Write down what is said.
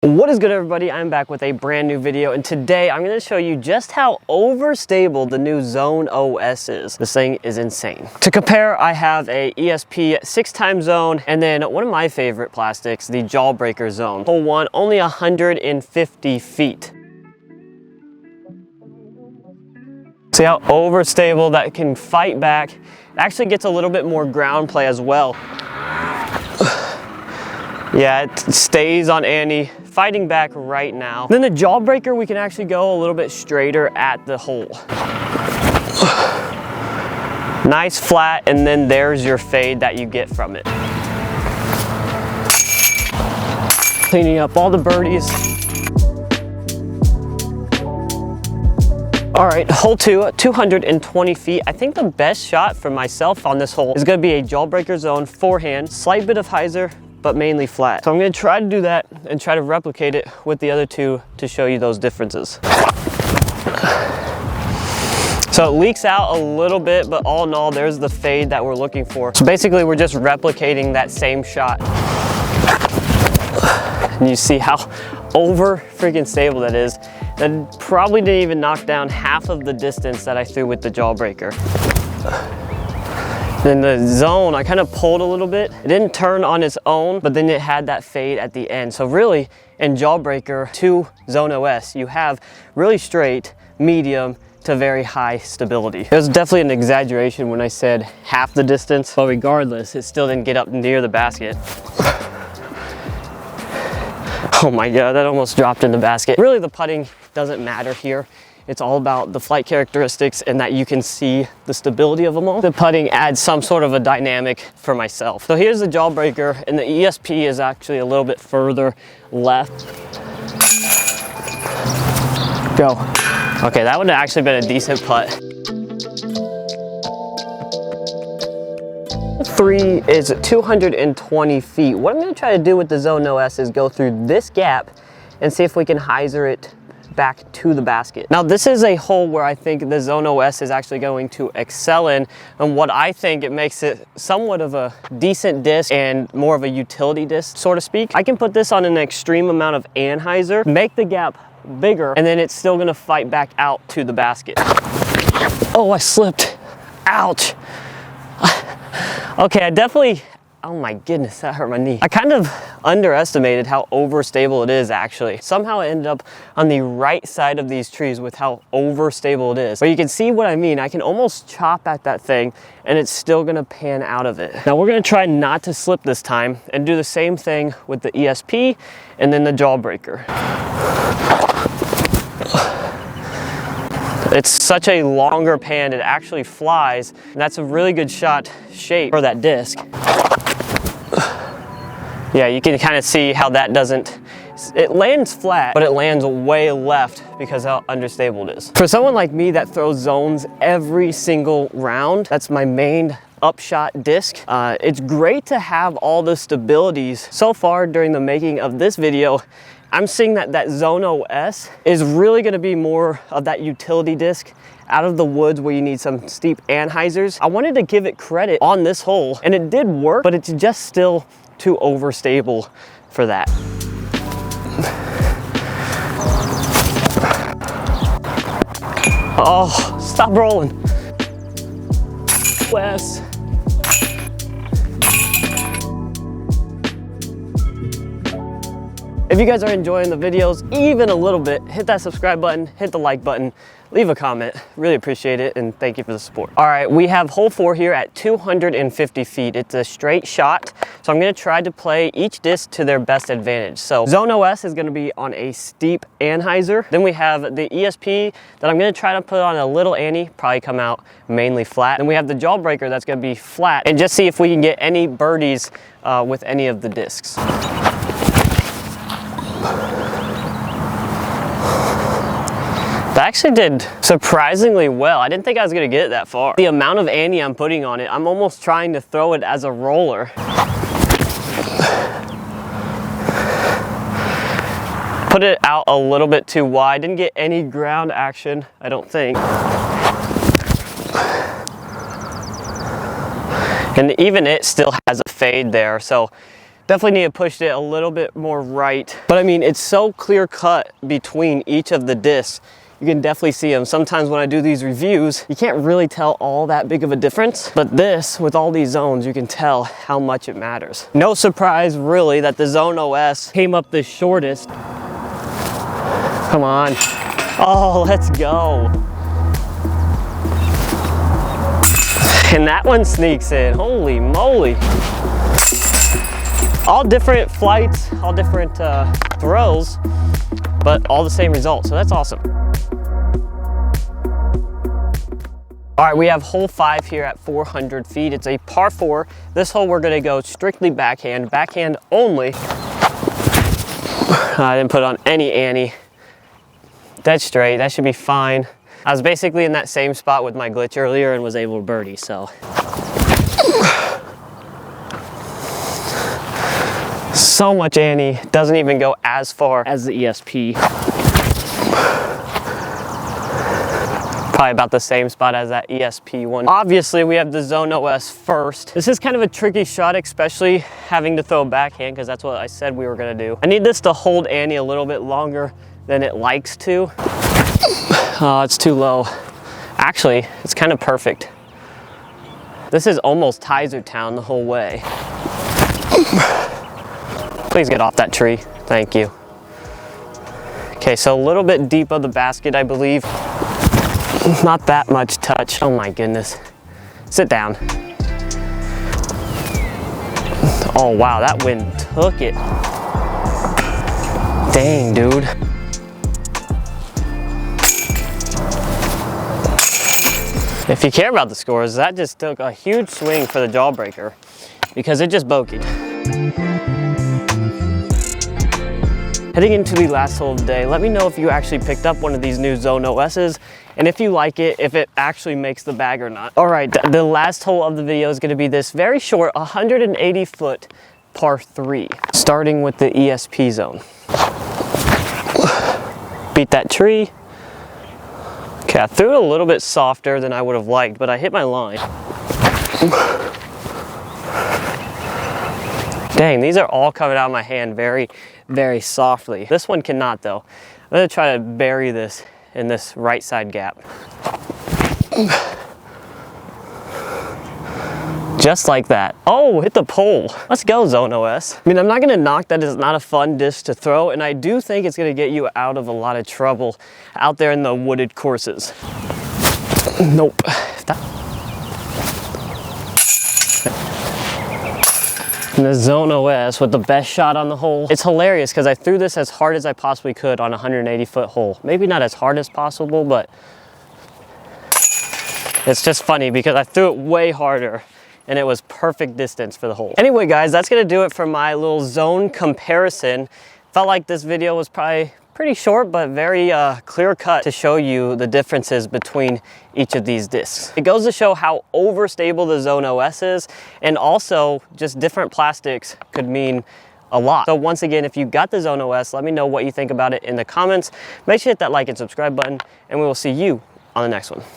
What is good, everybody? I'm back with a brand new video, and today I'm going to show you just how overstable the new Zone OS is. This thing is insane. To compare, I have a ESP 6x Zone, and then one of my favorite plastics, the Jawbreaker Zone. Hole one, only 150 feet. See how overstable that can fight back. It actually gets a little bit more ground play as well. Yeah, it stays on Annie, fighting back right now. Then the Jawbreaker, we can actually go a little bit straighter at the hole. Nice flat, and then there's your fade that you get from it. Cleaning up all the birdies. All right, hole two, 220 feet. I think the best shot for myself on this hole is gonna be a Jawbreaker Zone forehand, slight bit of hyzer, but mainly flat. So I'm gonna try to do that and try to replicate it with the other two to show you those differences. So it leaks out a little bit, but all in all, there's the fade that we're looking for. So basically, we're just replicating that same shot. And you see how over freaking stable that is. That probably didn't even knock down half of the distance that I threw with the Jawbreaker. Then the Zone, I kind of pulled a little bit. It didn't turn on its own, but then it had that fade at the end. So really, in Jawbreaker to Zone OS, you have really straight, medium to very high stability. It was definitely an exaggeration when I said half the distance, but regardless, it still didn't get up near the basket. Oh my God, that almost dropped in the basket. Really, the putting doesn't matter here. It's all about the flight characteristics and that you can see the stability of them all. The putting adds some sort of a dynamic for myself. So here's the Jawbreaker, and the ESP is actually a little bbit further left. Go. Okay, that would have actually been a decent putt. Three is 220 feet. What I'm gonna try to do with the Zone OS is go through this gap and see if we can hyzer it back to the basket. Now this is a hole where I think the Zone OS is actually going to excel in, and what I think it makes it somewhat of a decent disc and more of a utility disc, so to speak. I can put this on an extreme amount of Anhyzer, make the gap bigger, and then it's still gonna fight back out to the basket. Oh, I slipped. Ouch. Okay, I definitely, oh my goodness, that hurt my knee. I kind of underestimated how overstable it is actually. Somehow I ended up on the right side of these trees with how overstable it is. But you can see what I mean. I can almost chop at that thing and it's still gonna pan out of it. Now we're gonna try not to slip this time and do the same thing with the ESP and then the Jawbreaker. It's such a longer pan, it actually flies, and that's a really good shot shape for that disc. Yeah, you can kind of see how that doesn't, it lands flat, but it lands way left because how unstable it is. For someone like me that throws zones every single round, that's my main upshot disc. It's great to have all the stabilities. So far during the making of this video, I'm seeing that Zone OS is really gonna be more of that utility disc out of the woods where you need some steep Anhyzers. I wanted to give it credit on this hole, and it did work, but it's just still too overstable for that. Oh, stop rolling. Wes. If you guys are enjoying the videos even a little bit, hit that subscribe button, hit the like button, leave a comment. Really appreciate it, and thank you for the support. All right, we have hole 4 here at 250 feet. It's a straight shot, so I'm gonna try to play each disc to their best advantage. So Zone OS is gonna be on a steep Anhyzer. Then we have the ESP that I'm gonna try to put on a little Annie, probably come out mainly flat. Then we have the Jawbreaker that's gonna be flat, and just see if we can get any birdies with any of the discs. That actually did surprisingly well. I didn't think I was gonna get it that far. The amount of Annie I'm putting on it, I'm almost trying to throw it as a roller. Put it out a little bit too wide. Didn't get any ground action, I don't think. And even it still has a fade there, so Definitely need to push it a little bit more right. But I mean, it's so clear cut between each of the discs. You can definitely see them. Sometimes when I do these reviews, you can't really tell all that big of a difference. But this, with all these zones, you can tell how much it matters. No surprise, really, that the Zone OS came up the shortest. Come on. Oh, let's go. And that one sneaks in. Holy moly. All different flights, all different throws, but all the same result. So that's awesome. All right, we have hole 5 here at 400 feet. It's a par 4. This hole we're gonna go strictly backhand only. I didn't put on any ante. Dead straight, that should be fine. I was basically in that same spot with my glitch earlier and was able to birdie, so. So much ante, doesn't even go as far as the ESP. Probably about the same spot as that ESP one. Obviously, we have the Zone OS first. This is kind of a tricky shot, especially having to throw backhand, because that's what I said we were gonna do. I need this to hold ante a little bit longer than it likes to. Oh, it's too low. Actually, it's kind of perfect. This is almost Anhyzer town the whole way. Please get off that tree. Thank you. Okay, so a little bit deep of the basket, I believe. Not that much touch. Oh my goodness. Sit down. Oh wow, that wind took it. Dang, dude. If you care about the scores, that just took a huge swing for the Jawbreaker because it just bogeyed. Heading into the last hole of the day, let me know if you actually picked up one of these new Zone OSs and if you like it, if it actually makes the bag or not. All right, the last hole of the video is gonna be this very short 180-foot par 3, starting with the ESP zone. Beat that tree. Okay, I threw it a little bit softer than I would have liked, but I hit my line. Dang, these are all coming out of my hand very, very softly. This one cannot though. I'm gonna try to bury this in this right side gap. Just like that. Oh, hit the pole. Let's go, Zone OS. I mean, I'm not gonna knock that it's not a fun disc to throw, and I do think it's gonna get you out of a lot of trouble out there in the wooded courses. Nope. And the Zone OS with the best shot on the hole. It's hilarious because I threw this as hard as I possibly could on a 180-foot hole. Maybe not as hard as possible, but it's just funny because I threw it way harder and it was perfect distance for the hole. Anyway, guys, that's gonna do it for my little zone comparison. Felt like this video was probably pretty short, but very clear cut to show you the differences between each of these discs. It goes to show how overstable the Zone OS is, and also just different plastics could mean a lot. So once again, if you got the Zone OS, let me know what you think about it in the comments. Make sure to hit that like and subscribe button, and we will see you on the next one.